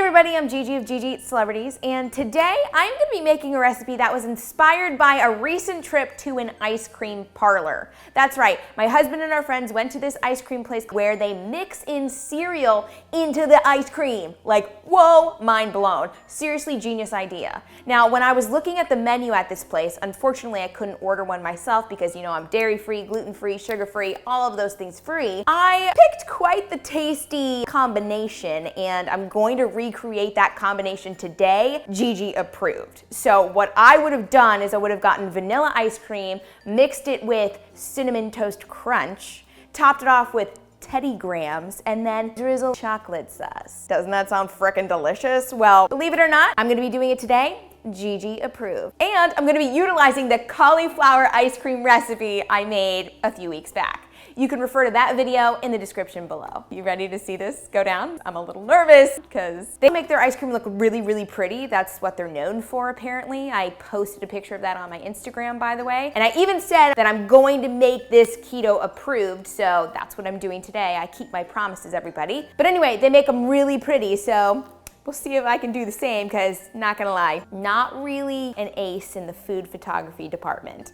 everybody, I'm Gigi of Gigi Eats Celebrities, and today I'm going to be making a recipe that was inspired by a recent trip to an ice cream parlor. That's right, my husband and our friends went to this ice cream place where they mix in cereal into the ice cream. Like, whoa, mind blown. Seriously, genius idea. Now, when I was looking at the menu at this place, unfortunately I couldn't order one myself because, you know, I'm dairy-free, gluten-free, sugar-free, all of those things free. I picked quite the tasty combination, and I'm going to recreate that combination today, Gigi approved. So what I would have done is I would have gotten vanilla ice cream, mixed it with cinnamon toast crunch, topped it off with Teddy Grahams, and then drizzle chocolate sauce. Doesn't that sound frickin' delicious? Well, believe it or not, I'm gonna be doing it today. Gigi approved. And I'm gonna be utilizing the cauliflower ice cream recipe I made a few weeks back. You can refer to that video in the description below. You ready to see this go down? I'm a little nervous because they make their ice cream look really, really pretty. That's what they're known for, apparently. I posted a picture of that on my Instagram, by the way. And I even said that I'm going to make this keto approved, so that's what I'm doing today. I keep my promises, everybody. But anyway, they make them really pretty, so we'll see if I can do the same, because not gonna lie, not really an ace in the food photography department.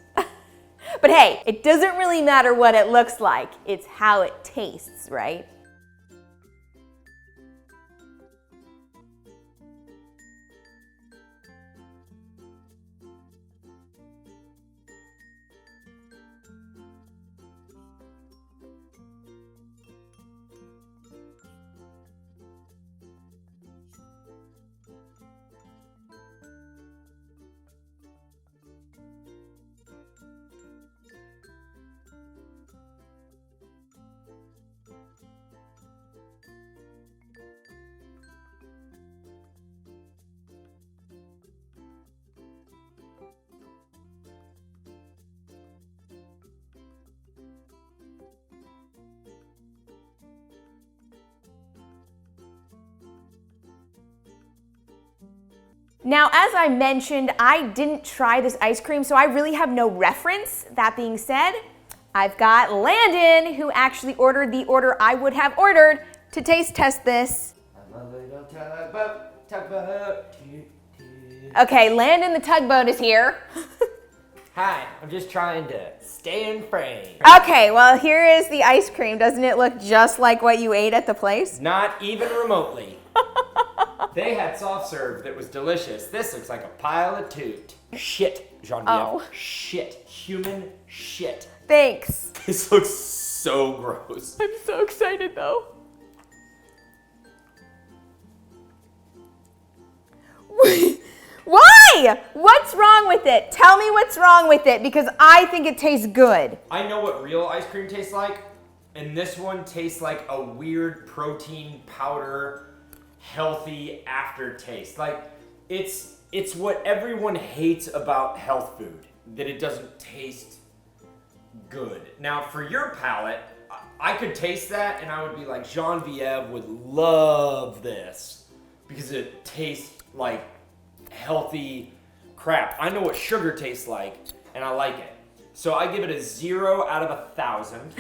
But hey, it doesn't really matter what it looks like, it's how it tastes, right? Now, as I mentioned, I didn't try this ice cream, so I really have no reference. That being said, I've got Landon, who actually ordered the order I would have ordered, to taste test this. Okay, Landon the tugboat is here. Hi, I'm just trying to stay in frame. Okay, well, here is the ice cream. Doesn't it look just like what you ate at the place? Not even remotely. They had soft serve that was delicious. This looks like a pile of toot. Shit, Genevieve. Oh. Shit. Human shit. Thanks. This looks so gross. I'm so excited though. Why? What's wrong with it? Tell me what's wrong with it, because I think it tastes good. I know what real ice cream tastes like, and this one tastes like a weird protein powder, healthy aftertaste. Like, it's what everyone hates about health food, that it doesn't taste good. Now, for your palate, I could taste that and I would be like, Genevieve would love this because it tastes like healthy crap. I know what sugar tastes like and I like it. So I give it a 0 out of 1,000.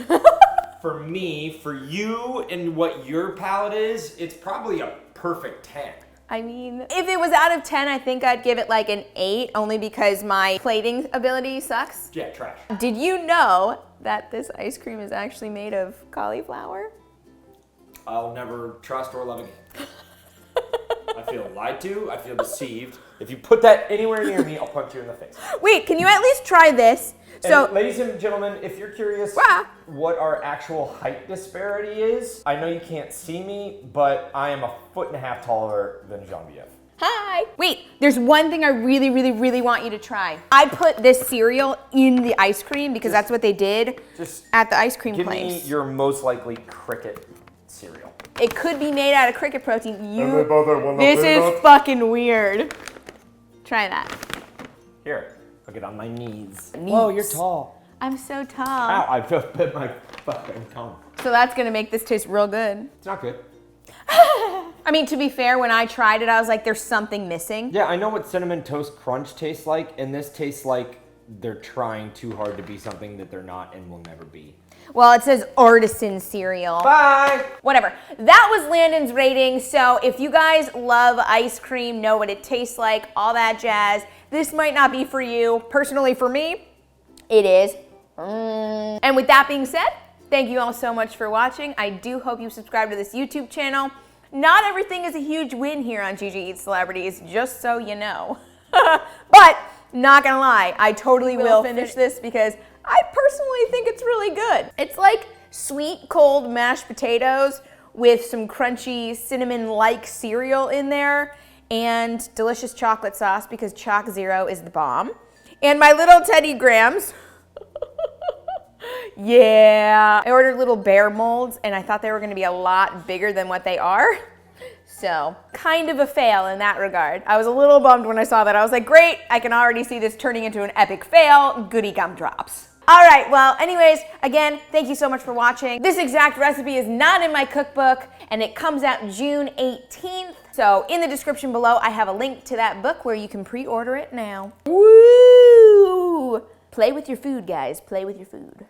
For me, for you and what your palate is, it's probably a perfect 10. I mean, if it was out of 10, I think I'd give it like an 8, only because my plating ability sucks. Yeah, trash. Did you know that this ice cream is actually made of cauliflower? I'll never trust or love again. I feel lied to, I feel deceived. If you put that anywhere near me, I'll punch you in the face. Wait, can you at least try this? And ladies and gentlemen, if you're curious what our actual height disparity is, I know you can't see me, but I am 1.5 feet taller than Genevieve. Hi. Wait, there's one thing I really, really, really want you to try. I put this cereal in the ice cream because that's what they did at the ice cream place. Give me your most likely cricket cereal. It could be made out of cricket protein. This is fucking weird. Try that. Here. I'll get on my knees. Whoa, you're tall. I'm so tall. Ow, I just bit my fucking tongue. So that's gonna make this taste real good. It's not good. I mean, to be fair, when I tried it, I was like, there's something missing. Yeah, I know what Cinnamon Toast Crunch tastes like, and this tastes like they're trying too hard to be something that they're not and will never be. Well, it says artisan cereal. Bye. Whatever. That was Landon's rating. So if you guys love ice cream, know what it tastes like, all that jazz, this might not be for you. Personally, for me, it is. And with that being said, thank you all so much for watching. I do hope you subscribe to this YouTube channel. Not everything is a huge win here on GiGi Eats Celebrities, just so you know. But not gonna lie, I totally will finish this because I personally think it's really good. It's like sweet cold mashed potatoes with some crunchy cinnamon-like cereal in there and delicious chocolate sauce because Chalk Zero is the bomb. And my little Teddy Grahams. Yeah. I ordered little bear molds and I thought they were gonna be a lot bigger than what they are. So, kind of a fail in that regard. I was a little bummed when I saw that. I was like, great, I can already see this turning into an epic fail. Goody gumdrops. All right, well, anyways, again, thank you so much for watching. This exact recipe is not in my cookbook, and it comes out June 18th. So, in the description below, I have a link to that book where you can pre-order it now. Woo! Play with your food, guys. Play with your food.